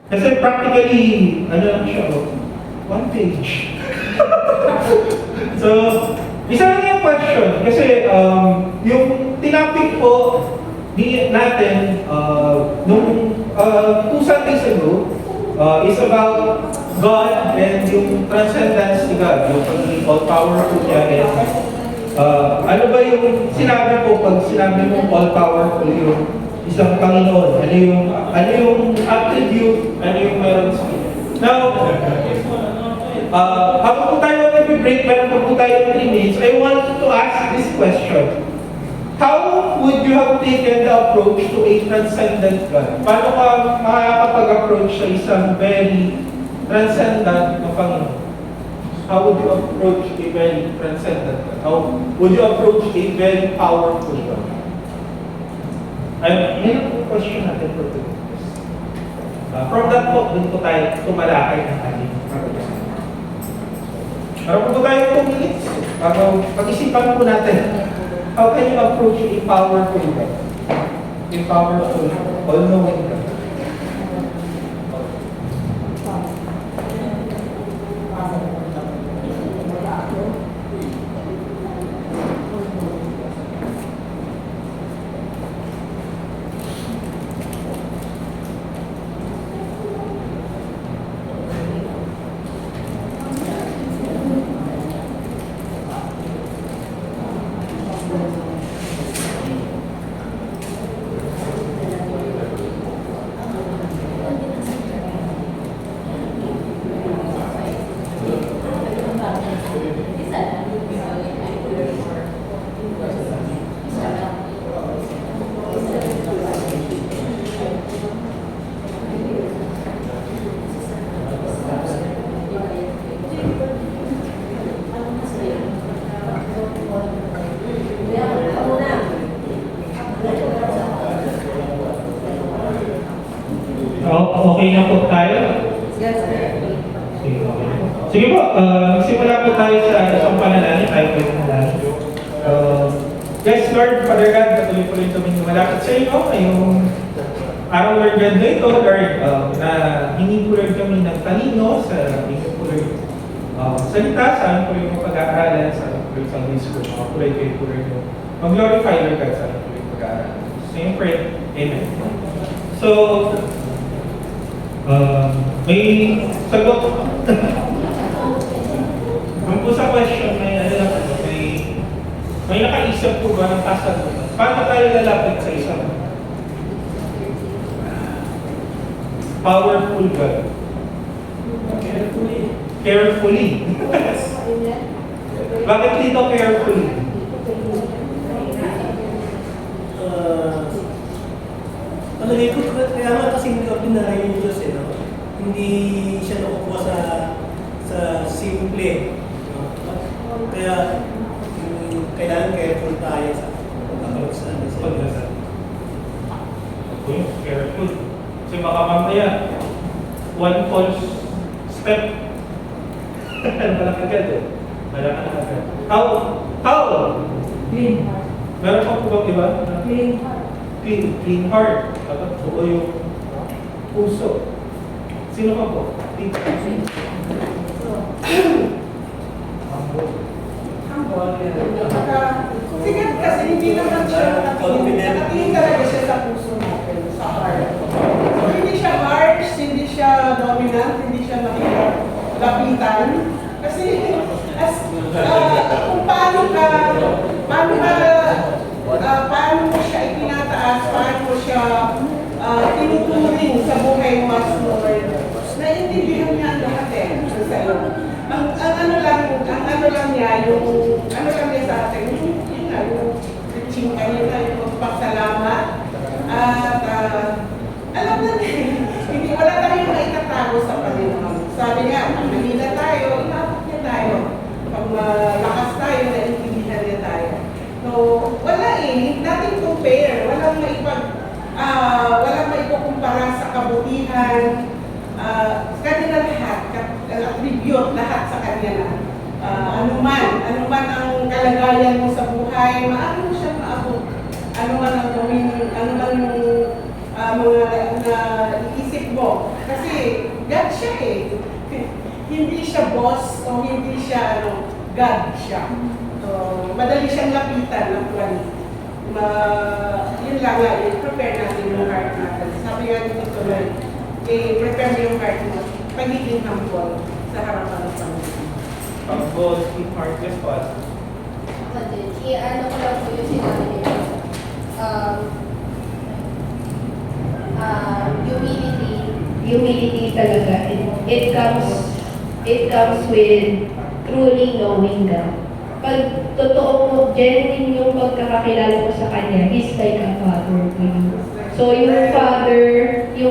Kasi practically, ano lang siya, one page. So, isa lang yung question. Kasi yung tinapik po natin nung 2 Sundays ago is about God and yung transcendence ni God, yung pagiging all-powerful niya. And, ano ba yung sinabi po pag sinabi mo all-powerful yung isang Panginoon? Ano yung attribute, ano yung meron sa kanya? Now, habang po tayo nag-break, meron po tayo 3 minutes, I want to ask this question. How would you have taken the approach to a transcendent God? Paano ka makakapag-approach sa isang very transcendent na Panginoon? How would you approach a very transcendent God? How would you approach a very powerful God? Yan ang question natin for today. From that po, dun po tayo tumalakay ng ating pag-usapan. Meron po tayo 2 minutes para pag-isipan po natin. How can you approach a powerful God? A powerful, all-knowing God. Okay na po tayo? Yes, sir. Sige, okay. Sige po, magsimula po tayo sa isang panalangin. Tayo po yung panalangin. Yes, Lord, Father God, patuloy po rin kami malapit sa inyo. Ngayong araw, Lord God, na ito, Lord, na hingi po rin kami ng talino sa inyo po rin salita, sa amin po rin yung pag-aaralan, sa amin po rin sa Holy Spirit. Makapuloy kayo po rin yung mag-glorify, Lord God, sa amin po rin yung pag-aaralan. So, yung pray, Amen. So, may sagot. Kung po sa question, may nakaisip po ba ng kasagot? Paano tayo lalapit sa isang powerful God? Carefully. Bakit dito carefully? Palagay ko, kaya nga kasi hindi ordinary yung Diyos no? Hindi siya nakukuha sa simple. No? Kaya, kailangan careful tayo sa pagkakaroon sa Pagdasal. Ako yung careful. Kasi baka mamaya, one false step. Walang agad eh. Walang agad. How? Clean heart. Meron pa po bang iba? Clean heart. Clean heart. Dapat buo yung puso. Sino ka po? Sigat kasi hindi naman siya nakatingin talaga siya sa puso natin, sa heart. So hindi siya harsh, hindi siya dominant, hindi siya lapitan. Kasi kung paano mo siya itinataas, paano mo siya tinuturing sa buhay mo as Lord, naiintindihan niya ang lahat eh sa iyo. Ang ano lang niya sa atin, yung preaching kanina, yung magpasalamat. At alam na hindi wala tayong maitatago sa Panginoon. Sabi nga, pag nahila tayo, inabot niya tayo. Pag malakas tayo, naiintindihan niya tayo. So, wala nothing compare. Walang maikukumpara sa kabutihan, kanya lahat, attribute lahat sa kanya na. Anuman ang kalagayan mo sa buhay, maano mo siya maabot. Ano man ang gawin, ano man yung mga naisip mo, Kasi God siya eh. Hindi siya boss o hindi siya God siya. So, madali siyang lapitan actually. Yun lang nga, prepare natin yung heart natin. Sabi nga dito tuloy, prepare mo yung heart mo. Pagiging humble sa harapan ng Panginoon. Humble, in heart, yes, Pastor. Ano ko lang po yung sinabi nito. Humility talaga. It comes with truly knowing God. Pag totoo mo, genuine yung pagkakakilala mo sa Kanya, He's like a father to you. So yung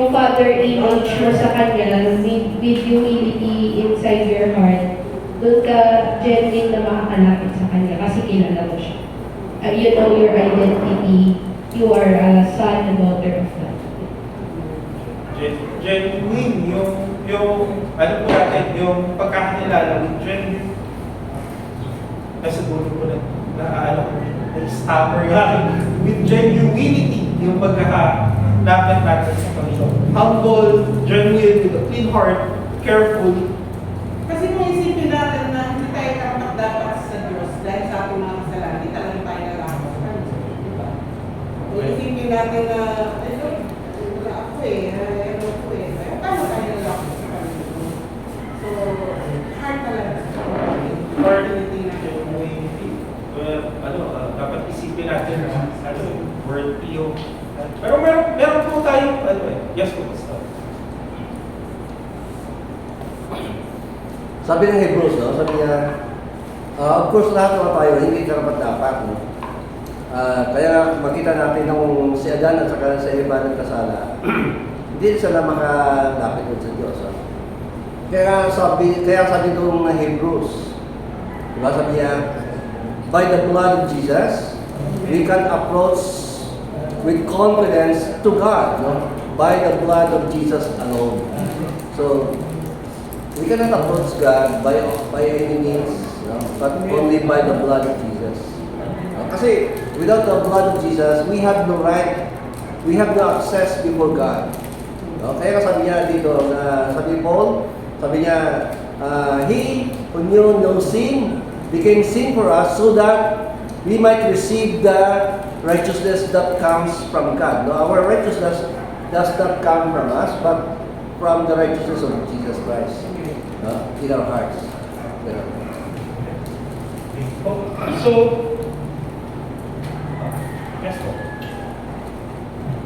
father image mo sa Kanya, with humility inside your heart, doon ka genuine na makakalapit sa Kanya kasi kilala mo siya. You know your identity. You are a son and daughter of God. Genuine, ano po natin, yung pagkakakilala with genuine. Nasa dulo ko na stammer nga, with genuinity, yung pagkakakalapit natin sa Panginoon. Humble, genuine, with a clean heart, careful. Kasi kung isipin natin na hindi tayo karapat dapat sa Diyos dahil sa ating mga kasalanan, hindi talaga tayo nalakas sa Kanya. Diba? Kung isipin natin na, wala ako paano tayo nalakas sa Kanya? So, hard talaga. Heart, genuinity. Dapat isipin natin na, worthy yung, pero meron po tayong, yes po, Pastor. Sabi ng Hebrews, no? Sabi niya, of course lahat naman tayo, hindi karapat dapat, no? Kaya makita natin nung si Adan at saka sa iba ng kasala, hindi sila makalapit sa Diyos. No? Kaya sabi nung Hebrews, diba sabi niya, by the blood of Jesus, we can approach with confidence to God, no? By the blood of Jesus alone. So, we cannot approach God by any means, no? But only by the blood of Jesus. Kasi without the blood of Jesus, we have no right, we have no access before God. No? Kaya sabi niya dito, sabi Paul, sabi niya, He who knew no sin became sin for us so that we might receive the righteousness that comes from God. No? Our righteousness does not come from us, but from the righteousness of Jesus Christ. In our hearts. So, yes po.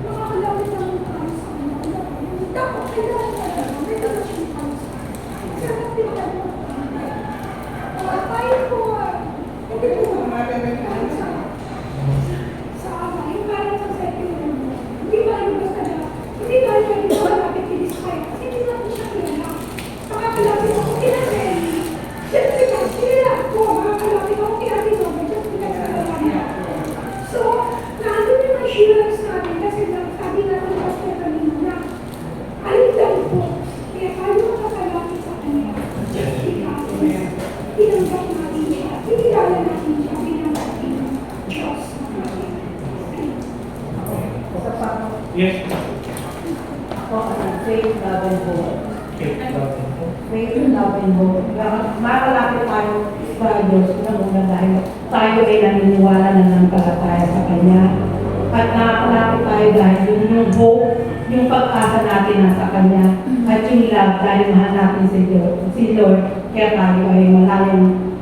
Nakakalapit naman tayo sa Kanya. Dapat kailangan na may relasyon tayo sa Kanya. Sarap din tayo. Tayo po, hindi po sa ama, yung parang sa second one, hindi ba yung basta na, hindi ba yung malapit kinis kaya, kasi hindi natin siya kilala. Makakalapit ako kila Nelly. Siyempre ba, kilala ko, makakalapit ako kila Robert, just because kilala niya. So, nandun yung assurance natin kasi sabi natin pastor kanina na, alin daw po, kaya tayo makakalapit sa Kanya. Just because, tinanggap natin siya, pinilala natin siya, bilang ating Diyos. Sa pa, Yes. ako faith, love, and hope. Okay, Faith, love, and hope. Makalapit tayo sa Diyos na dahil tayo ay naniniwala na nanampalataya sa Kanya. At nakakalapit tayo dahil yung hope, yung pag-asa natin nasa Kanya. At yung love dahil mahal natin si Lord. Kaya tayo ay malayang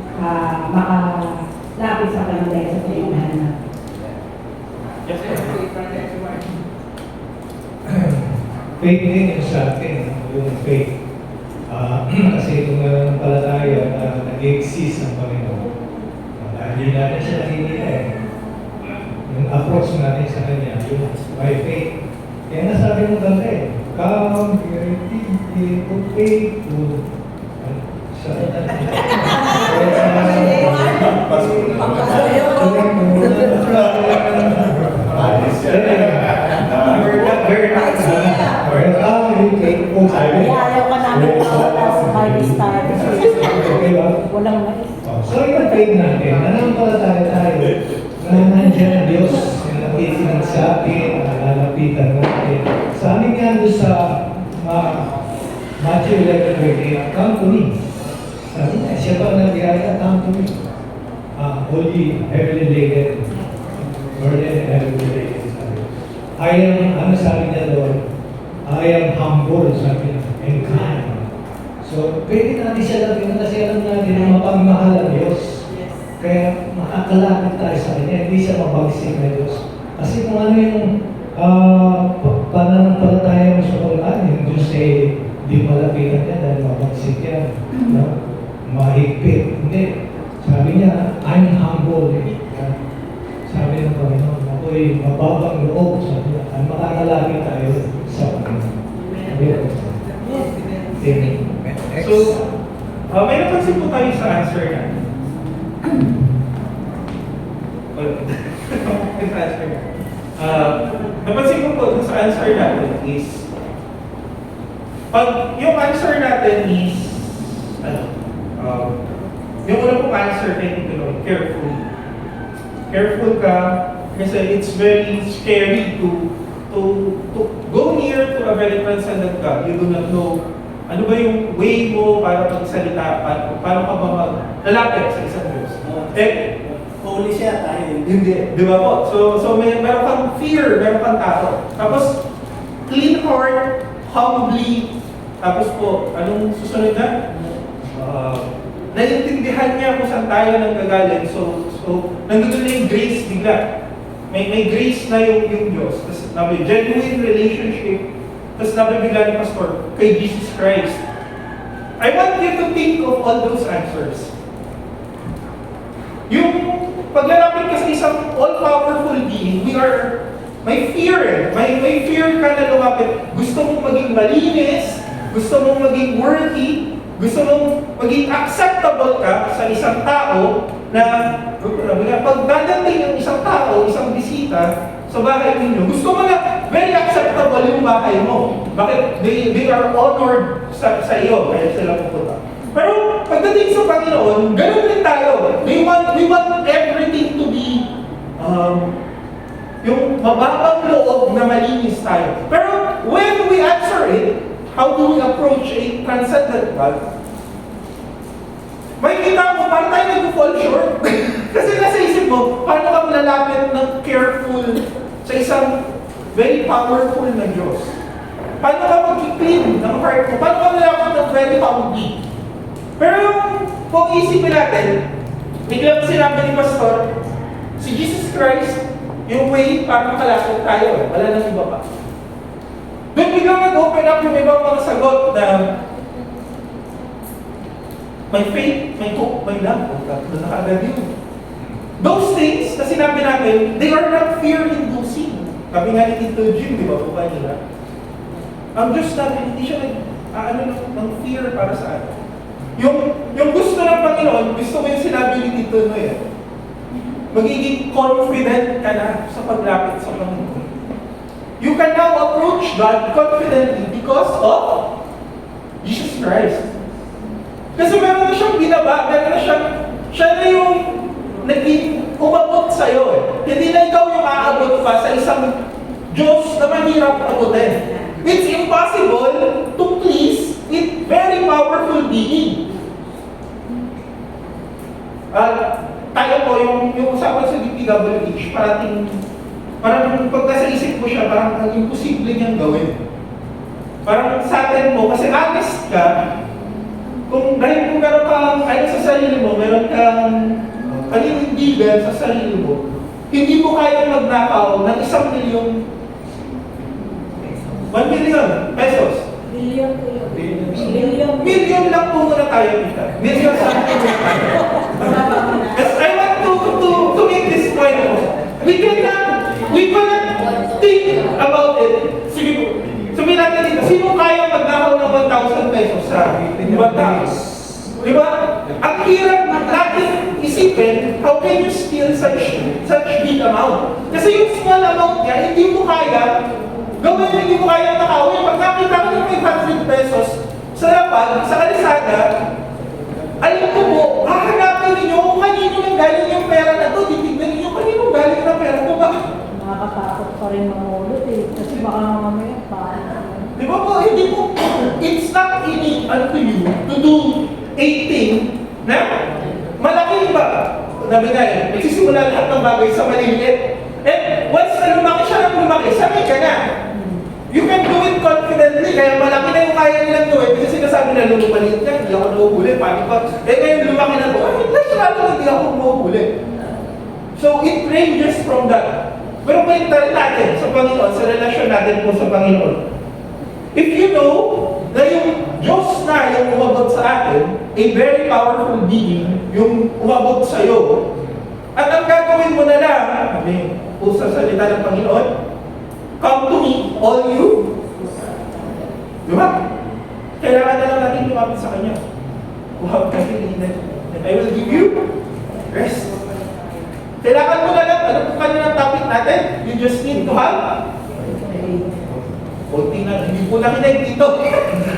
makalapit sa Kanya dahil sa pagmamahal natin. yes po. Faith din yung sa atin, yung faith. Kasi kung palataya na nag-exist ang Panginoon, dahil hindi natin siya nakikita yung approach natin sa Kanya, yung by faith. Kaya nasabi mo dati, come, put faith to Ayaw ka namin mawala sa Bible study. Walang mais. So yung faith natin, nananampalataya tayo na nandiyan ang Diyos na nakikinig sa atin, na lalapitan natin. Sa amin nga doon sa Matthew 11:28, come to me. Sabi niya, siya ba nag-iaya, come to me. All ye heavily laden, burden and heavily laden. I am, ano sabi niya doon? I am humble, sabi niya, and kind. So, pwede natin siya lagyan kasi alam natin na mapagmahal ang Diyos. Kaya makakalapit tayo sa Kanya, hindi siya mabagsik na Diyos. Kasi kung ano yung pananampalataya mo sa Quran, yung Diyos ay di malapitan niya dahil mabagsik yan. No? Mahigpit. Hindi. Sabi niya, I'm humble. Sabi ng Panginoon, ako'y mababang loob. Sabi niya, ay makakalapit tayo sa Panginoon. Amen. So, may napansin po tayo sa answer na. Sa answer na. Napansin ko po dun sa answer natin is, pag yung answer natin is, yung una pong answer na yung careful. Careful ka, kasi it's very scary to go near to a very transcendent God. You do not know ano ba yung way mo para magsalita, paano ka ba lalapit sa isang Diyos. Holy siya tayo. Hindi, di ba po? So meron kang fear, meron kang takot. Tapos, clean heart, humbly, tapos po, anong susunod na? Naiintindihan niya kung saan tayo nanggagaling. So nandito na yung grace bigla. May grace na yung Diyos. Tapos may genuine relationship. Tapos nabibigla ni Pastor kay Jesus Christ. I want you to think of all those answers. Yung paglalapit ka sa isang all-powerful being, may fear eh. May fear ka na lumapit. Gusto mong maging malinis, gusto mong maging worthy, gusto mong maging acceptable ka sa isang tao na pag dadating ang isang tao, isang bisita sa bahay ninyo, gusto mo na very acceptable yung bahay mo. Bakit? They are honored sa iyo, kaya sila pupunta. Pero pagdating sa Panginoon, ganun rin tayo. We want everything to be yung mababang loob na malinis tayo. Pero when we answer it, how do we approach a transcendent God? May kita mo, paano tayo nag-fall short? Kasi nasa isip mo, paano ka malalapit ng careful sa isang very powerful na Diyos? Paano ka mag-clean ng heart mo? Paano ka malalapit ng very holy? Pero kung isipin natin, biglang sinabi ni Pastor, si Jesus Christ, yung way para makalapit tayo, wala nang iba pa. Doon biglang nag-open up yung ibang mga sagot na may faith, may hope, may love. Doon nakagad yun. Those things na sinabi natin, they are not fear-inducing. Sabi nga ni Tito Jim, di ba po kanina? Ang Diyos natin, hindi siya ng fear para sa atin. Yung gusto ng Panginoon, gusto ko yung sinabi ni Tito Noy. Magiging confident ka na sa paglapit sa Panginoon. You can now approach God confidently because of Jesus Christ. Kasi meron na siyang binaba, meron na siya na yung naging umabot sa'yo eh. Hindi na ikaw yung aabot pa sa isang Diyos na mahirap abutin. It's impossible to please with very powerful being. Tayo po, yung usapan sa DPWH, parang pag nasa isip mo siya, parang imposible niyang gawin. Parang sa atin mo, kasi honest ka, kung meron kang sa sarili mo, meron kang paninindigan sa sarili mo, hindi mo kaya magnakaw ng 1 milyon 1 million pesos. Million lang po muna tayo kita. Million sa akin. Yes, I want to make this point po. We cannot think about it. Sige po. Sabihin natin dito, sino kaya magnakaw ng 1,000 pesos sa ibang tao? Diba? Ang hirap natin isipin, how can you steal such big amount? Kasi yung small amount niya, hindi mo kaya gawin, hindi mo kaya nakawin. Pag nakita ko ng 500 pesos sa lapag, sa kalisada, alam ko po, hahanapin ninyo kung kanino nang galing yung pera na to. Titignan ninyo kanino galing na pera ko. Bakit? Nakakatakot pa rin mga ulot eh. Kasi baka mamaya pa. Di ba po, hindi po, it's not unto you to do a thing na malaki ba? Sabi nga eh, nagsisimula lahat ng bagay sa maliliit. And once na lumaki siya ng lumaki, sanay ka na. You can do it confidently, kaya malaki na yung kaya nilang gawin. Kasi sinasabi na, nung maliit ka, hindi ako nahuhuli. Paano ba? Eh ngayon lumaki na to, naturally hindi ako mahuhuli. So it ranges from that. Pero kwenta rin natin sa Panginoon, sa relasyon natin po sa Panginoon. If you know na yung Diyos na yung umabot sa atin, a very powerful being, yung umabot sa iyo, at ang gagawin mo na lang, sabi po sa salita ng Panginoon, come to me, all you. Di ba? Kailangan na lang natin lumapit sa Kanya. Wow, kailangan and I will give you rest. Kailangan mo na lang, ano po kanina ng topic natin? You just need to have konti na, hindi po nakinig dito.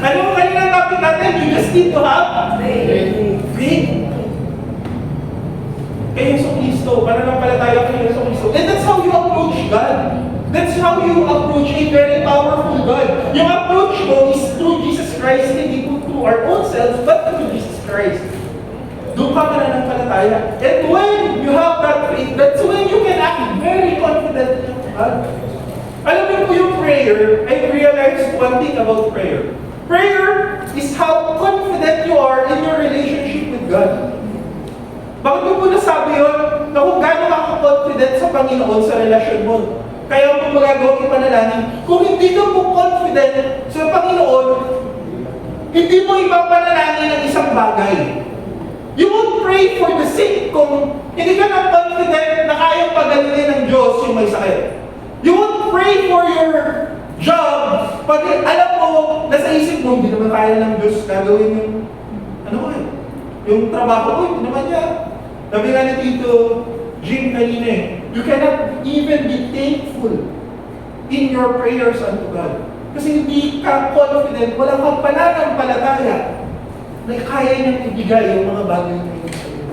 Ano po kanina ng topic natin? You just need to have faith. Kay Yesu Cristo, pananampalataya kay Yesu Cristo. And that's how you approach God. That's how you approach a very powerful God. Yung approach mo is through Jesus Christ, hindi po through our own selves, but through Jesus Christ. Doon ka pananampalataya. And when you have that faith, that's when you can act very confidently of God. Alam niyo po yung prayer, I realized one thing about prayer. Prayer is how confident you are in your relationship with God. Bakit mo po nasabi yun? Na kung gano'n ka confident sa Panginoon sa relasyon mo. Kaya kung magagawa yung panalangin, kung hindi ka po confident sa Panginoon, hindi mo ipapanalangin ng isang bagay. You won't pray for the sick kung hindi ka na confident na kayang pagalingin ng Diyos yung may sakit. You won't pray for your job pag alam mo, nasa isip mo, hindi naman kaya ng Diyos gagawin yung, yung trabaho ko, hindi naman niya. Sabi nga ni Tito Jim kanina eh, you cannot even be thankful in your prayers unto God. Kasi hindi ka confident, wala kang pananampalataya na kaya niyang ibigay yung mga bagay na yun sa iyo.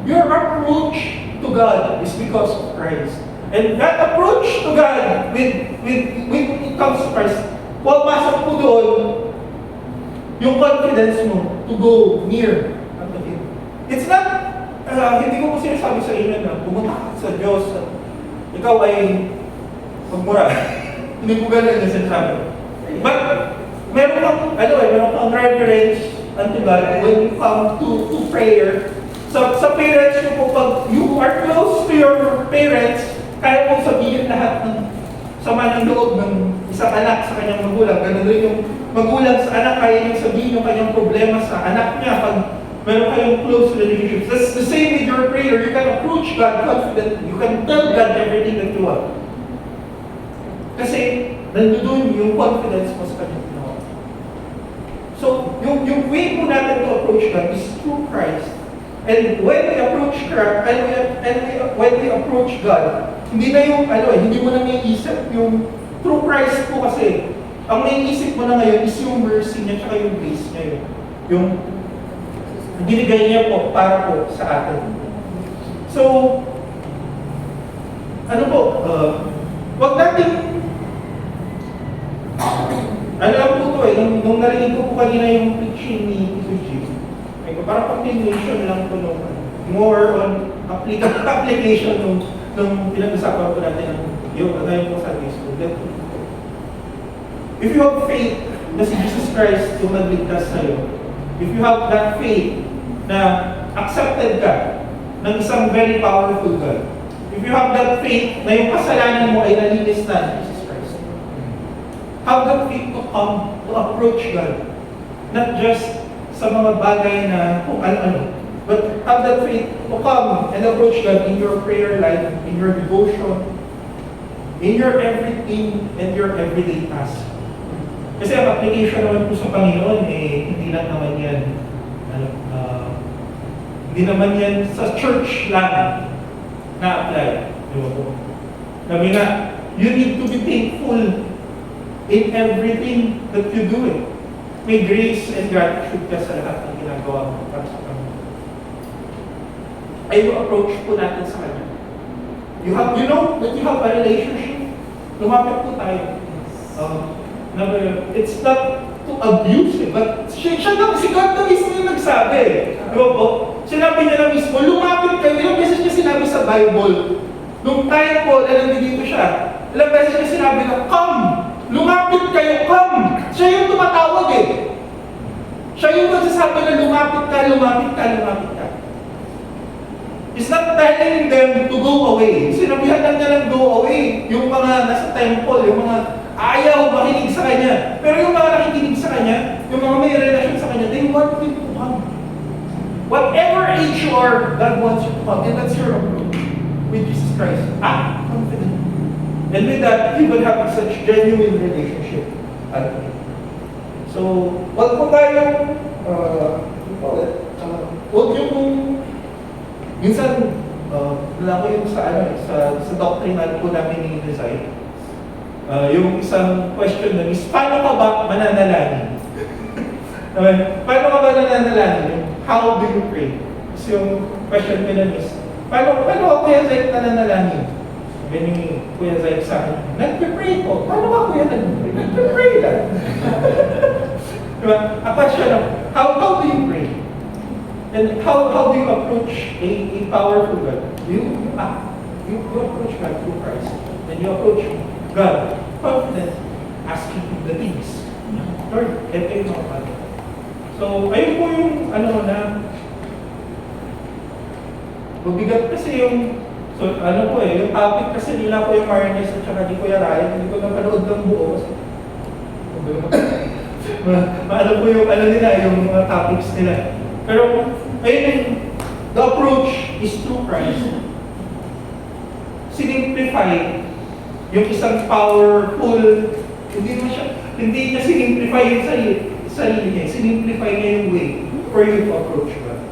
Your approach to God is because of Christ. And that approach to God, when it comes to Christ, pumapasok po doon yung confidence mo to go near unto Him. It's not, hindi ko po sinasabi sa inyo na pumunta ka sa Diyos at ikaw ay magmura. Hindi ko ganun yung sinasabi. But, meron kang reverence unto God when you come to prayer. Sa parents ko po, pag you are close to your parents, kaya mong sabihin lahat ng sama ng loob ng isang anak sa kanyang magulang. Ganun rin yung magulang sa anak, kaya niyang sabihin yung kanyang problema sa anak niya pag meron kayong close relationships. That's the same with your prayer. You can approach God confidently. You can tell God everything that you want. Kasi nandun yung confidence mo sa kanyang ginawa. So, yung way po natin to approach God is through Christ. And when we approach God, when we approach God, hindi na yung, hindi mo na may isip yung through Christ po kasi, ang may isip mo na ngayon is yung mercy niya tsaka yung grace niya yung binigay niya po para po sa atin. So, wag natin, alam po ito nung narinig ko po kanina yung preaching ni Tito G, parang continuation lang po nung more on application nung pinag-usapan po natin yung po sa Facebook. If you have faith na si Jesus Christ yung nagligtas sa'yo, if you have that faith na accepted ka ng isang very powerful God, if you have that faith na yung kasalanan mo ay nalinis na ni Jesus Christ, have that faith to come to approach God, not just sa mga bagay na kung ano-ano, but have that faith to come and approach God in your prayer life, in your devotion, in your everything and your everyday task. Kasi ang application naman po sa Panginoon, hindi lang naman yan, hindi naman yan sa church lang na-apply. Sabi nga, you need to be thankful in everything that you do. May grace and gratitude ka sa lahat ng ginagawa mo para sa Panginoon. Ay yung approach po natin sa Kanya. You know that you have a relationship. Lumapit po tayo. It's not to to abuse it. But si God na mismo yung nagsabi. Di ba po? Sinabi niya na mismo, lumapit kayo. Ilang beses niya sinabi sa Bible. Nung time po, na nandito siya, ilang beses niya sinabi na, come! Lumapit kayo, come! Siya yung tumatawag eh. Siya yung nagsasabi na lumapit ka, lumapit ka, lumapit ka. It's not telling them to go away. Sinabihan lang niya lang go away. Yung mga nasa temple, yung mga ayaw makinig sa kanya. Pero yung mga nakikinig sa kanya, yung mga may relasyon sa kanya, they want him to come. Whatever age you are, God wants you to come. And that's your approach with Jesus Christ. Confident. And with that, you will have such genuine relationship. So, wag po tayong, huwag yung minsan, wala ko yung sa doctrinal po namin ni-design. Yung isang question na is, paano ka ba mananalangin? Paano ka ba nananalangin? How do you pray? Kasi yung question ko na is, paano ka Kuya Zaid nananalangin? Sabi ni Kuya Zaid sa akin, nagpe-pray po. Paano ka Kuya nagpe-pray? Nagpe-pray lang. Diba? A question of, how do you pray? And how do you approach a powerful God? You approach God through Christ. And you approach God confident, asking Him the things. Lord, get kayo mga pala. So, ayun po yung mabigat kasi yung yung topic kasi nila po yung Marines at saka di Kuya Ryan, hindi ko napanood ng buo kasi maano po yung nila, yung mga topics nila. Pero, ayun, the approach is through Christ. Sinimplify yung isang powerful, hindi niya sinimplify yung sarili niya, sinimplify niya yung way for you to approach God.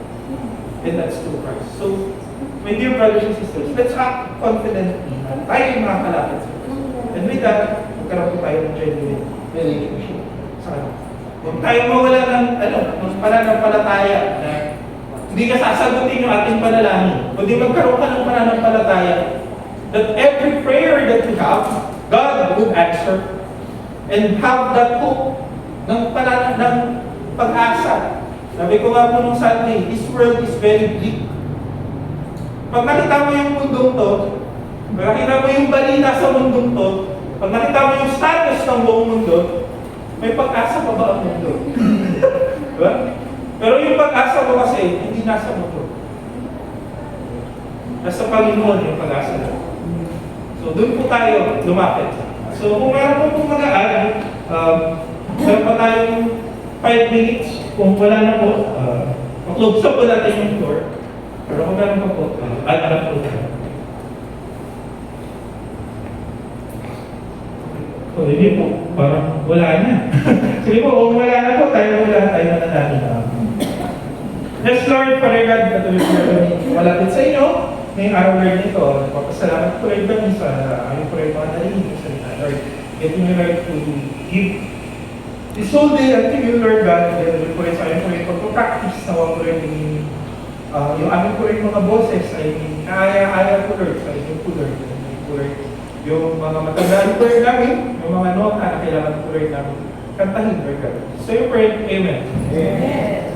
And that's through Christ. So, my dear brothers and sisters, let's act confidently na tayo yung makakalapit sa Christ. And with that, magkaroon po tayo ng genuine relationship sa Kanya. Huwag tayo mawala ng pananampalataya na hindi ka sasagutin yung ating panalangin. Kundi magkaroon ka ng pananampalataya that every prayer that we have, God would answer and have that hope ng pag-asa. Sabi ko nga po nung Sunday, this world is very bleak. Pag nakita mo yung mundong to, pag nakita mo yung balita sa mundong to, pag nakita mo yung status ng buong mundo, may pag-asa pa ba ang mundo? Diba? Pero yung pag-asa mo kasi, hindi nasa mundo. Nasa Panginoon yung pag-asa mo. So, doon po tayo lumapit. So, kung meron po mag-add, meron pa tayong 5 minutes. Kung wala na po, close up po natin yung door. Pero kung meron pa po, add po tayo. So, hindi po, parang wala na. Sige po, kung wala na po, tayo na natin. Yes, Lord, Father God, patuloy po natin malapit sa inyo. Ngayong araw nito, nagpapasalamat po rin kami sa aming po rin mga narinig sa inyo, Lord. Getting me right to give this whole day unto you, Lord God, and po rin sa aming po rin pagpapractice na wag po rin yung aming po rin mga boses ay kaya po, Lord, sa inyo po, Lord. Yung mga matandaan po rin namin, yung mga nota na kailangan po rin namin kantahin, Lord God. So you pray, Amen. Yes.